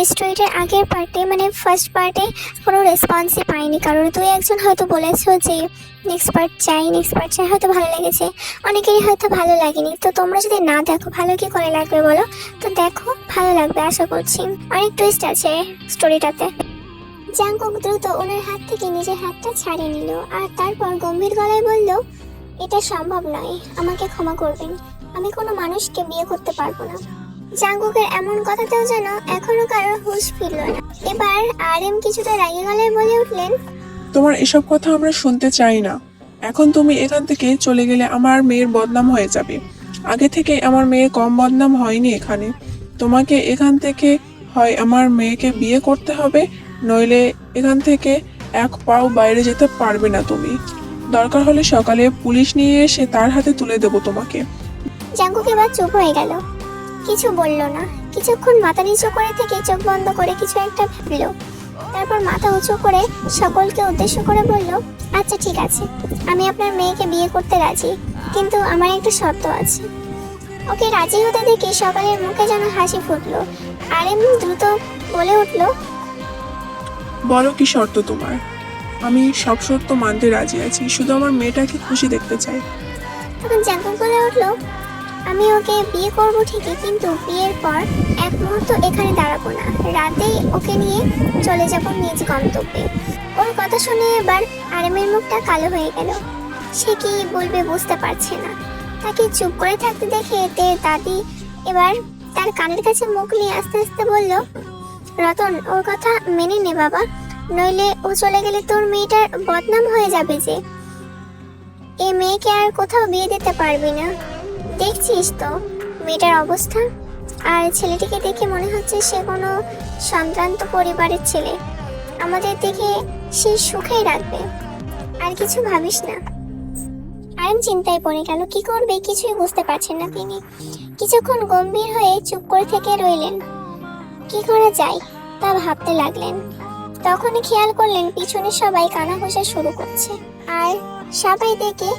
স্টোরিটার আগের পার্টে মানে ফার্স্ট পার্টে কোনো রেসপন্সই পাইনি কারোর। দুই একজন হয়তো বলেছো যে নেক্সট পার্ট চাই, হয়তো ভালো লেগেছে, অনেকেরই হয়তো ভালো লাগেনি। তো তোমরা যদি না দেখো ভালো কি করে লাগবে বলো? তো দেখো, ভালো লাগবে আশা করছি। অনেক টুইস্ট আছে স্টোরিটাতে। জাংকুক দ্রুত ওনার হাত থেকে নিজের হাতটা ছাড়িয়ে নিল আর তারপর গম্ভীর গলায় বলল, এটা সম্ভব নয়, আমাকে ক্ষমা করবেন, আমি কোনো মানুষকে বিয়ে করতে পারবো না। জাংকুকের এমন কথাতেও যেন এখনো কারোর হুঁশ ফিরল না। এবার RM কিছুটা রাগী গলায় বলে উঠলেন, তোমার এসব কথা আমরা শুনতে চাই না। এখন তুমি এখান থেকে চলে গেলে আমার মেয়ের বদনাম হয়ে যাবে। আগে থেকে আমার মেয়ের কম বদনাম হয়নি এখানে। তোমাকে এখান থেকে হয় আমার মেয়েকে বিয়ে করতে হবে, নইলে এখান থেকে এক পাও বাইরে যেতে পারবে না তুমি। দরকার হলে সকালে পুলিশ নিয়ে এসে তার হাতে তুলে দেবো তোমাকে। জাংকুক এবার চুপ হয়ে গেল, কিছু বলল না। কিছুক্ষণ মাথা নিচু করে থেকে চোখ বন্ধ করে কিছু একটা ভাবল। তারপর মাথা উঁচু করে সকলকে উদ্দেশ্য করে বলল, আচ্ছা ঠিক আছে, আমি আপনার মেয়েকে বিয়ে করতে রাজি, কিন্তু আমার একটা শর্ত আছে। ওকে রাজি হতে দেখে সকালের মুখে যেন হাসি ফুটলো। RM দ্রুত বলে উঠল, বলো কি শর্ত তোমার? আমি সব শর্ত মানতে রাজি আছি, শুধু আমার মেয়েটাকে খুশি দেখতে চাই। তখন জাংকুক বলে উঠল, আমি ওকে বিয়ে করবো ঠিকই, কিন্তু বিয়ের পর এক মুহূর্ত এখানে দাঁড়াবো না, রাতেই ওকে নিয়ে চলে যাবো নিজ গন্তব্যে। ওর কথা শুনে এবার আরামের মুখটা কালো হয়ে গেল। সে কি বলবে বুঝতে পারছে না। তাকে চুপ করে থাকতে দেখে তের দাদি এবার তার কানের কাছে মুখ নিয়ে আস্তে আস্তে বলল, রতন, ওর কথা মেনে নে বাবা, নইলে ও চলে গেলে তোর মেয়েটার বদনাম হয়ে যাবে যে। এ মেয়েকে আর কোথাও বিয়ে দিতে পারবি না। দেখছিস তো মেয়েটার অবস্থা, আর ছেলেটিকে দেখে মনে হচ্ছে সে কোনো সম্ভ্রান্ত পরিবারের ছেলে। আমাদের দেখে সে সুখেই রাখবে, আর কিছু ভাবিস না। আরাম চিন্তায় পড়ে গেল, কি করবে কিছুই বুঝতে পারছেন না তিনি। কিছুক্ষণ গম্ভীর হয়ে চুপ করে থেকে রইলেন। কি করা যায় তা ভাবতে লাগলেন। তখনই খেয়াল করলেন পিছনে সবাই কানাঘুষা শুরু করছে আর সবাই দেখে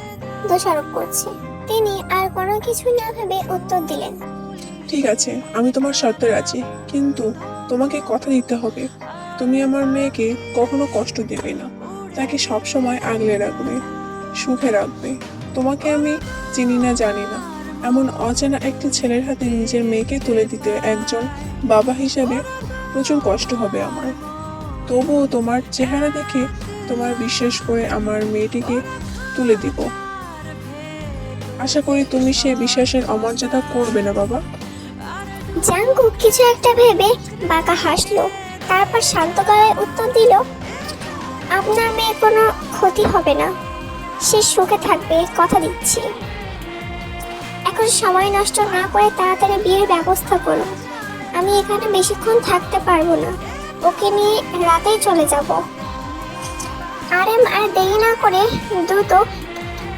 দোষারোপ করছে। তিনি আর কোনো কিছু না ভেবে উত্তর দিলেন, ঠিক আছে, আমি তোমার শর্তে রাজি, কিন্তু তোমাকে কথা দিতে হবে তুমি আমার মেয়েকে কখনো কষ্ট দেবে না, তাকে সবসময় আগলে রাখবে, সুখে রাখবে। তোমাকে আমি চিনি না জানি না, এমন অচেনা একটি ছেলের হাতে নিজের মেয়েকে তুলে দিতে একজন বাবা হিসেবে প্রচুর কষ্ট হবে আমার। তবুও তোমার চেহারা দেখে তোমার বিশ্বাস করে আমার মেয়েটিকে তুলে দিব। আশা করি তুমি সে বিশ্বাসের অমর্যাদা করবে না বাবা। জাংকুক কিছু একটা ভেবে বাঁকা হাসলো, তারপর শান্ত গলায় উত্তর দিল, আপনার মেয়ে কোনো ক্ষতি হবে না, সে সুখে থাকবে, কথা দিচ্ছি। এখন সময় নষ্ট না করে তাড়াতাড়ি বিয়ের ব্যবস্থা করুন, আমি এখানে বেশিক্ষণ থাকতে পারবো না, ওকে নিয়ে রাতেই চলে যাব। RM আর দেরি না করে দ্রুত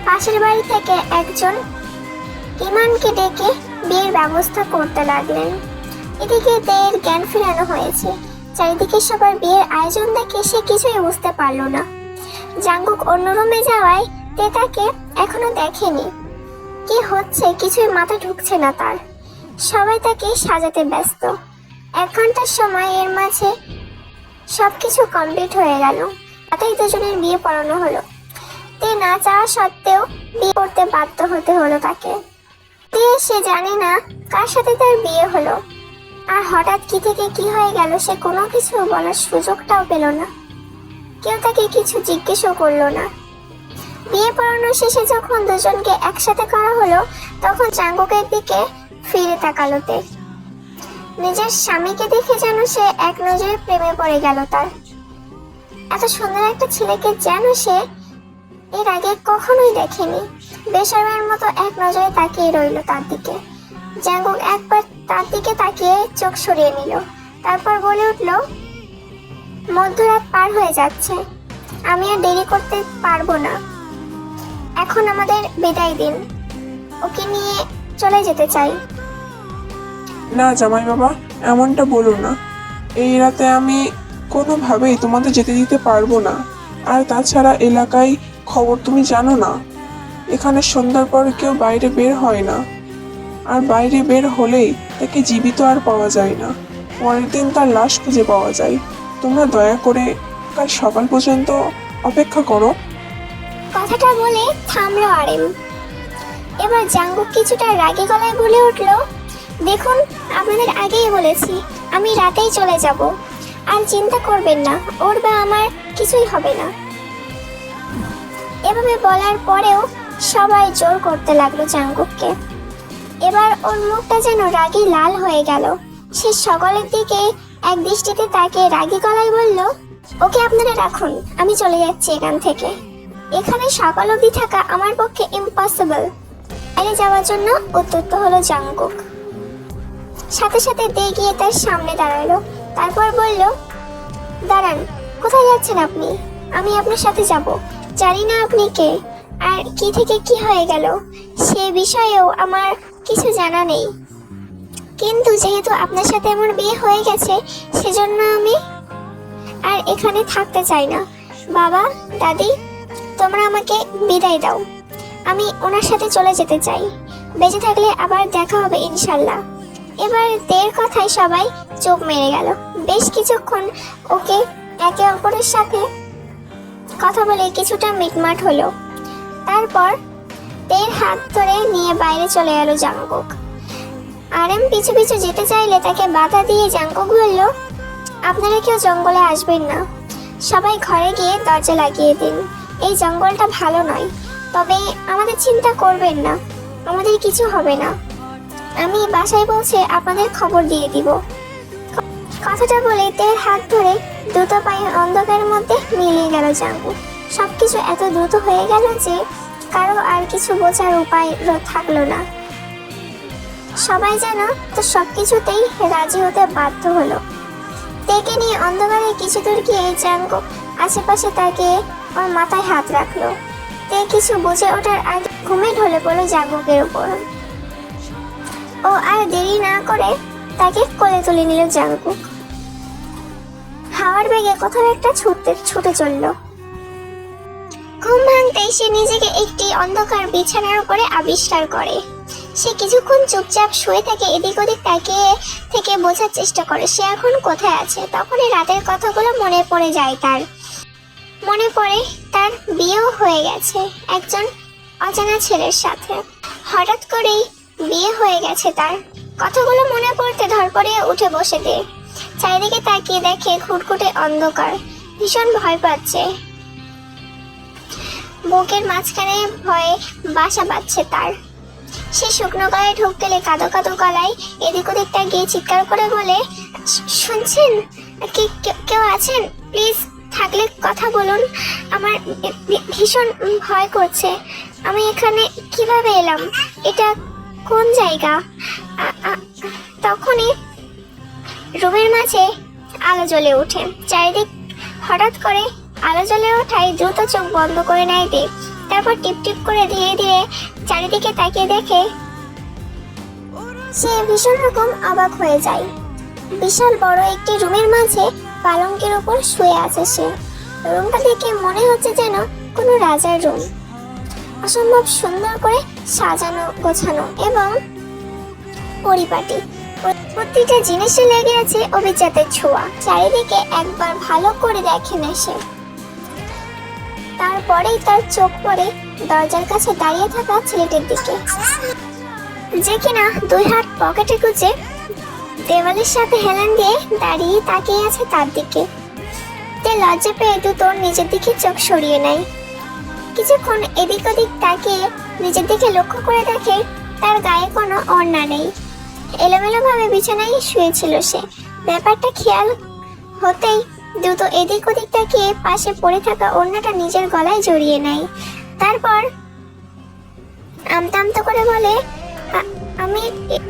পাশের বাড়ি থেকে একজন ইমানকে ডেকে বিয়ের ব্যবস্থা করতে লাগলেন। এদিকে তের জ্ঞান ফেরানো হয়েছে। চারিদিকে সবার বিয়ের আয়োজন দেখে সে কিছুই বুঝতে পারল না। জাংকুক অন্য রুমে যাওয়ায় তে তাকে এখনো দেখেনি। কি হচ্ছে কিছুই মাথা ঢুকছে না তার। সবাই তাকে সাজাতে ব্যস্ত। 1 ঘন্টার সময় এর মাঝে সবকিছু কমপ্লিট হয়ে গেল। তাতেই দুজনের বিয়ে পড়ানো হলো। তে না চাওয়া সত্ত্বেও বিয়ে করতে বাধ্য হতে হলো তাকে। সে জানে না কার সাথে তার বিয়ে হলো, আর হঠাৎ কি থেকে কি হয়ে গেল সে কোনো কিছু বলার সুযোগটাও পেল না। কেউ তাকে কিছু জিজ্ঞেসও করলো না। বিয়ে পড়ানো শেষে যখন দুজনকে একসাথে করা হলো তখন জাংকুকের দিকে ফিরে তাকালো তে। নিজের স্বামীকে দেখে যেন সে এক নজরে প্রেমে পড়ে গেল তার। এত সুন্দর একটা ছেলেকে যেন সে এর আগে কখনোই দেখেনি। বেশরমের মতো এক নজরে তাকিয়ে রইল তার দিকে। জাংকুক একবার তার দিকে তাকিয়ে চোখ সরিয়ে নিল, তারপর বলে উঠল, মধ্যরাত পার হয়ে যাচ্ছে, আমি আর দেরি করতে পারবো না, এখন আমাদের বিদায় দিন, ওকে নিয়ে চলে যেতে চাই। না জামাই বাবা, এমনটা বলো না। এই রাতে আমি কোনোভাবেই তোমাদের যেতে দিতে পারবো না। আর তাছাড়া এলাকায় খবর তুমি জানো না, এখানে সন্ধ্যার পর কেউ বাইরে বের হয় না, আর বাইরে বের হলেই তাকে জীবিত আর পাওয়া যায় না। পরের দিন তার লাশ খুঁজে পাওয়া যায়। তোমরা দয়া করে কাল সকাল পর্যন্ত অপেক্ষা করো। কথাটা বলে থামলো আরেম। এবার জাঙ্গুক কিছুটা রাগী গলায় বলে উঠলো, দেখুন, আপনাদের আগেই বলেছি আমি রাতেই চলে যাব, আর চিন্তা করবেন না, ওর বা আমার কিছুই হবে না। এভাবে বলার পরেও সবাই জোর করতে লাগলো জাঙ্গুককে। এবার ওর মুখটা যেন রাগী লাল হয়ে গেল। সে সকলের দিকে এক দৃষ্টিতে তাকে রাগী গলায় বলল, ওকে আপনারা রাখুন, আমি চলে যাচ্ছি এখান থেকে। এখানে সকাল অবধি থাকা আমার পক্ষে ইম্পসিবল। বাইরে যাওয়ার জন্য উদ্যত হলো জাঙ্গুক। সাথে সাথে দে গিয়ে তার সামনে দাঁড়ালো। তারপর বলল, দাঁড়ান, কোথায় যাচ্ছেন আপনি? আমি আপনার সাথে যাব। জানি না আপনি কে আর কি থেকে কি হয়ে গেল, সে বিষয়েও আমার কিছু জানা নেই, কিন্তু যেহেতু আপনার সাথে আমার বিয়ে হয়ে গেছে, সেজন্য আমি আর এখানে থাকতে চাই না। বাবা, দাদি, তোমরা আমাকে বিদায় দাও। আমি ওনার সাথে চলে যেতে চাই। বেঁচে থাকলে আবার দেখা হবে ইনশাল্লাহ। এবার দের কথায় সবাই চোখ মেরে গেল। বেশ কিছুক্ষণ ওকে একে অপরের সাথে কথা বলে কিছুটা মিটমাট হলো। তারপর দের হাত ধরে নিয়ে বাইরে চলে গেল জাঙ্গুক। আরেম পিছু পিছু যেতে চাইলে তাকে বাধা দিয়ে জাঙ্গুক বলল, আপনারা কেউ জঙ্গলে আসবেন না, সবাই ঘরে গিয়ে দরজা লাগিয়ে দিন। এই জঙ্গলটা ভালো নয়, তবে আমাদের চিন্তা করবেন না, আমাদের কিছু হবে না। আমি বাসায় পৌঁছে আপনাদের খবর দিয়ে দিব। কথাটা বলে দের হাত ধরে দ্রুত পায়ে অন্ধকারের মধ্যে মিলিয়ে গেল জাঙ্গুক। সবকিছু এত দ্রুত হয়ে গেল যে কারো আর কিছু বোঝার উপায় থাকলো না। সবাই যেন তো সবকিছুতেই রাজি হতে বাধ্য হলো। তেকে নিয়ে অন্ধকারে কিছু দূর গিয়ে জাঙ্গুক আশেপাশে তাকে ওর মাথায় হাত রাখলো। তে কিছু বুঝে ওঠার আগে ঘুমে ঢলে পড়লো জাঙ্গুকের উপর। ও আর দেরি না করে তাকে কোলে তুলে নিল জাঙ্গুক। হাওয়ার বেগে কোথাও একটা ছুটে চলল। ঘুম ভাঙতেই সে নিজেকে একটি অন্ধকার বিছানার উপরে আবিষ্কার করে। সে কিছুক্ষণ চুপচাপ শুয়ে থাকে, এদিক ওদিক তাকিয়ে থেকে বোঝার চেষ্টা করে সে এখন কোথায় আছে। তখনই রাতের কথাগুলো মনে পড়ে যায় তার। মনে পড়ে তার বিয়েও হয়ে গেছে একজন অজানা ছেলের সাথে। হঠাৎ করেই বিয়ে হয়ে গেছে তার। কথাগুলো মনে পড়তে ধরপড়িয়ে উঠে বসে দেয়। চারিদিকে তাকিয়ে দেখে ঘুটঘুটে অন্ধকার। ভীষণ ভয় পাচ্ছে। বুকের মাঝখানে ভয়ে বাসা বাঁধছে তার। সে শুকনো গলায় ঢোক গেলে কাঁদো কাঁদো গলায় এদিক ওদিক গিয়ে চিৎকার করে বলে, শুনছেন? কেউ আছেন? প্লিজ থাকলে কথা বলুন, আমার ভীষণ ভয় করছে। আমি এখানে কিভাবে এলাম? এটা কোন জায়গা? তখনই রুমের মাঝে আলো জ্বলে ওঠে। চারিদিক হঠাৎ করে আলো জ্বলে ওঠায় দ্রুত চোখ বন্ধ করে নেয় দেব। তারপর টিপ টিপ করে ধীরে ধীরে চারিদিকে তাকিয়ে দেখে সে ভীষণ রকম অবাক হয়ে যায়। বিশাল বড় একটি রুমের মাঝে পালঙ্কের উপর শুয়ে আছে সে। রুমটা দেখে মনে হচ্ছে যেন কোনো রাজার রুম। অসম্ভব সুন্দর করে সাজানো গোছানো এবং পরিপাটি। প্রতিটা জিনিসে লেগে আছে অভিজাতের ছোঁয়া। চারিদিকে একবার ভালো করে দেখে না সে। তারপরেই তার চোখ পড়ে দরজার কাছে দাঁড়িয়ে থাকা ছেলেটির দিকে, যে কিনা দুই হাত পকেটে গুজে দেওয়ালের সাথে হেলান দিয়ে দাঁড়িয়ে তাকিয়ে আছে তার দিকে। তে লজ্জা পেয়ে তোর নিজের দিকে চোখ সরিয়ে নেয়। কিছুক্ষণ এদিক ওদিক তাকিয়ে নিজের দিকে লক্ষ্য করে দেখে তার গায়ে কোনো ওড়না নেই। এলোমেলো ভাবে বিছানায় শুয়েছিল সে। ব্যাপারটা খেয়াল হতেই দ্রুত এদিক ওদিক তাকিয়ে পাশে পড়ে থাকা ওড়নাটা নিজের গলায় জড়িয়ে নেয়। তারপর আমতা আমতা করে বলে, আমি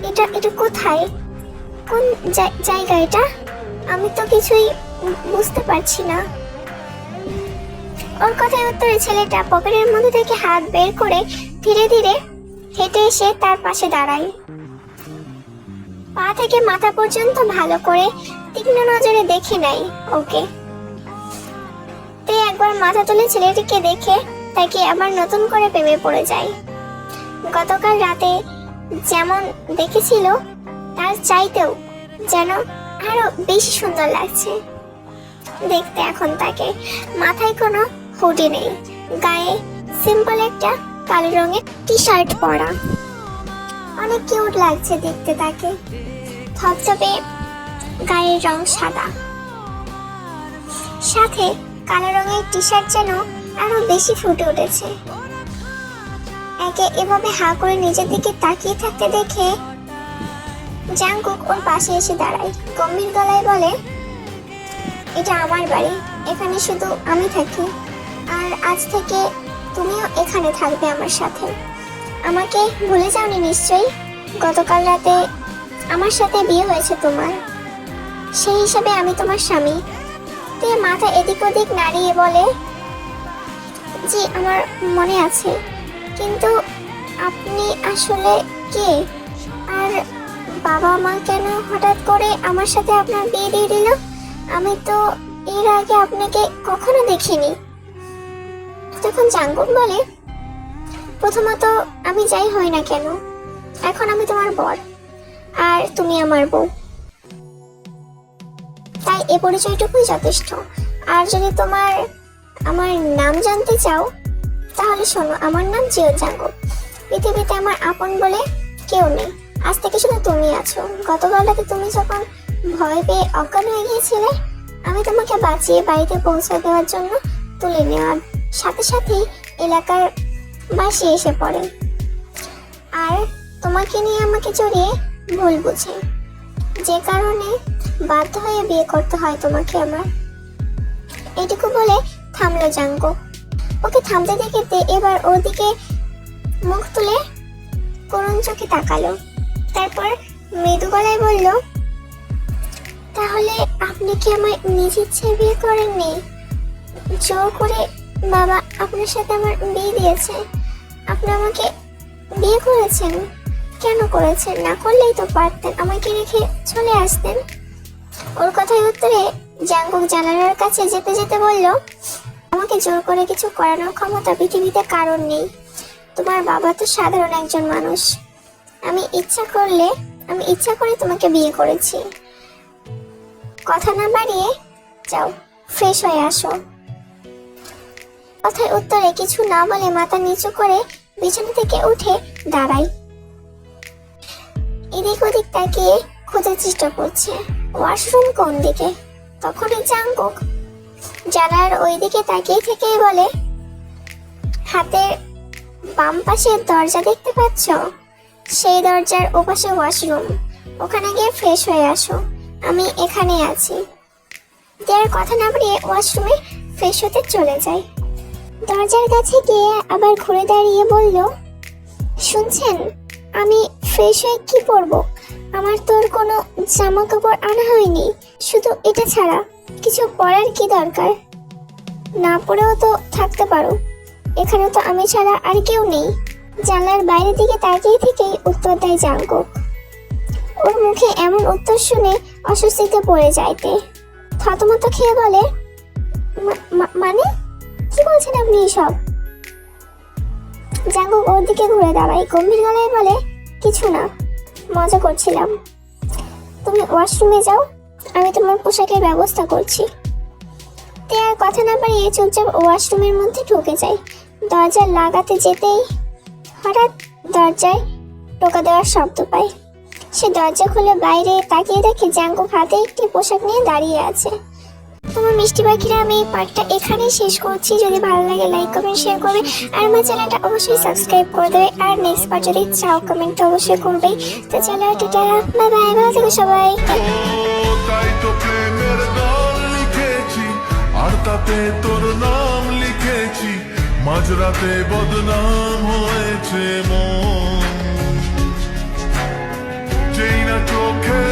এটা কোথায়? কোন জায়গা এটা? আমি তো কিছুই বুঝতে পারছি না। ওর কথায় উত্তরে ছেলেটা পকেটের মধ্যে থেকে হাত বের করে ধীরে ধীরে হেঁটে এসে তার পাশে দাঁড়ায়। পা থেকে মাথা পর্যন্ত ভালো করে তীক্ষ্ণ নজরে দেখে নেয় ওকে। তে একবার মাথা তুলে ছেলেটিকে দেখে তাকে আবার নতুন করে প্রেমে পড়ে যায়। গতকাল রাতে যেমন দেখেছিল তার চাইতেও যেন আরো বেশি সুন্দর লাগছে দেখতে এখন তাকে। মাথায় কোনো হুডি নেই, গায়ে সিম্পল একটা কালো রঙের টি শার্ট পরা। অনেক কিউট লাগছে দেখতে তাকে। থপথপে গায়ের রং সাদা, সাথে কালো রঙের টি শার্ট যেন আরো বেশি ফুটে উঠেছে। একে এভাবে হা করে নিজের দিকে তাকিয়ে থাকতে দেখে জাংকুক ওর পাশে এসে দাঁড়ায়। গম্ভীর গলায় বলে, এটা আমার বাড়ি, এখানে শুধু আমি থাকি, আর আজ থেকে তুমিও এখানে থাকবে আমার সাথে। আমাকে ভুলে যাওনি নিশ্চয়ই? গতকাল রাতে আমার সাথে বিয়ে হয়েছে তোমার, সেই হিসাবে আমি তোমার স্বামী। তে মাথা এদিক ওদিক নাড়িয়ে বলে, জি আমার মনে আছে, কিন্তু আপনি আসলে কে? আর বাবা মা কেন হঠাৎ করে আমার সাথে আপনার বিয়ে দিয়ে দিল? আমি তো এর আগে আপনাকে কখনো দেখিনি। তখন জাংকুক বলে, প্রথমত আমি যাই হই না কেন, এখন আমি তোমার বর আর তুমি আমার বউ, তাই এ পরিচয়টুকুই যথেষ্ট। আর যদি আমার নাম জানতে চাও তাহলে শোনো, আমার নাম জিও জাংকুক। পৃথিবীতে আমার আপন বলে কেউ নেই, আজ থেকে শুধু তুমি আছো। গতকাল রাতে তুমি যখন ভয় পেয়ে অজ্ঞান হয়ে গিয়েছিলে, আমি তোমাকে বাঁচিয়ে বাড়িতে পৌঁছে দেওয়ার জন্য তুলে নেওয়ার সাথে সাথেই এলাকার বাসী এসে পড়ে আর তোমাকে নিয়ে আমাকে জড়িয়ে ভুল বুঝে, যে কারণে বাধ্য হয়ে বিয়ে করতে হয় তোমাকে আমার। এটুকু বলে থামলো জাংকুক। ওকে থামতে দেখে এবার ওর দিকে মুখ তুলে করুণ চোখে তাকালো। তারপর মৃদু গলায় বলল, তাহলে আপনি কি আমায় নিজ ইচ্ছে বিয়ে করেননি? জোর করে বাবা আপনার সাথে আমার বিয়ে দিয়েছে, আপনি আমাকে বিয়ে করেছেন। কেন করেছেন? না করলেই তো পারতেন, আমাকে রেখে চলে আসতেন। ওর কথায় উত্তরে জাংকুক জানালার কাছে যেতে যেতে বলল, আমাকে জোর করে কিছু করানোর ক্ষমতা পৃথিবীতে কারণ নেই। তোমার বাবা তো সাধারণ একজন মানুষ, আমি ইচ্ছা করে তোমাকে বিয়ে করেছি। কথা না বাড়িয়ে যাও, ফ্রেশ হয়ে আসো। কথার উত্তরে কিছু না বলে মাথা নিচু করে বিছানা থেকে উঠে দাঁড়াই। এদিক ওদিক তাকিয়ে খোঁজার চেষ্টা করছে ওয়াশরুম কোন দিকে। তখনই জাংকুক জানালার ওই দিকে তাকিয়ে থেকেই বলে, হাতের বাম পাশে দরজা দেখতে পাচ্ছ? সেই দরজার ওপাশে ওয়াশরুম, ওখানে গিয়ে ফ্রেশ হয়ে আসো, আমি এখানে আছি। দেওয়ার কথা না বাড়িয়ে ওয়াশরুমে ফ্রেশ হতে চলে যায়। দরজার কাছে গিয়ে আবার ঘুরে দাঁড়িয়ে বলল, শুনছেন, আমি ফ্রেশ হয়ে কি পরবো? আমার তোর কোনো জামা কাপড় আনা হয়নি, শুধু এটা ছাড়া কিছু পরার কি দরকার? না পরেও তো থাকতে পারো, এখানে তো আমি ছাড়া আর কেউ নেই। জানলার বাইরের দিকে তাকিয়ে থেকেই উত্তর দেয় জাংকুক। ওর মুখে এমন উত্তর শুনে অস্বস্তিতে পড়ে যাইতে থতমত খেয়ে বলে, মানে কি বলছেন আপনি এসব? জাংকুক ওর দিকে ঘুরে দাঁড়ায়, গম্ভীর গলায় বলে, কিছু না, মজা করছিলাম। তুমি ওয়াশরুমে যাও, আমি তোমার পোশাকের ব্যবস্থা করছি। তে আর কথা না বাড়িয়ে চুপচাপ ওয়াশরুমের মধ্যে ঢুকে যায়। দরজা লাগাতে যেতেই হঠাৎ দরজায় টোকা দেওয়ার শব্দ পায়। সে দরজা খুলে বাইরে তাকিয়ে দেখে জাংকুক হাতে একটি পোশাক নিয়ে দাঁড়িয়ে আছে। তোমার মিষ্টি পাখিরা, আমি এই পার্টটা এখানেই শেষ করছি। যদি ভালো লাগে লাইক কমেন্ট শেয়ার করবে, আর আমার চ্যানেলটা অবশ্যই সাবস্ক্রাইব করে দেবে। আর নেক্সট পার্ট যদি চাও কমেন্ট অবশ্যই করবে। তো চলো টাটা, বাই বাই, ভালো থেকো সবাই। তাই তো প্রেমের গান লিখেছি, আর তাতে তোর নাম লিখেছি, মাঝরাতে বদনাম হয়েছে মন, যেই না চোখে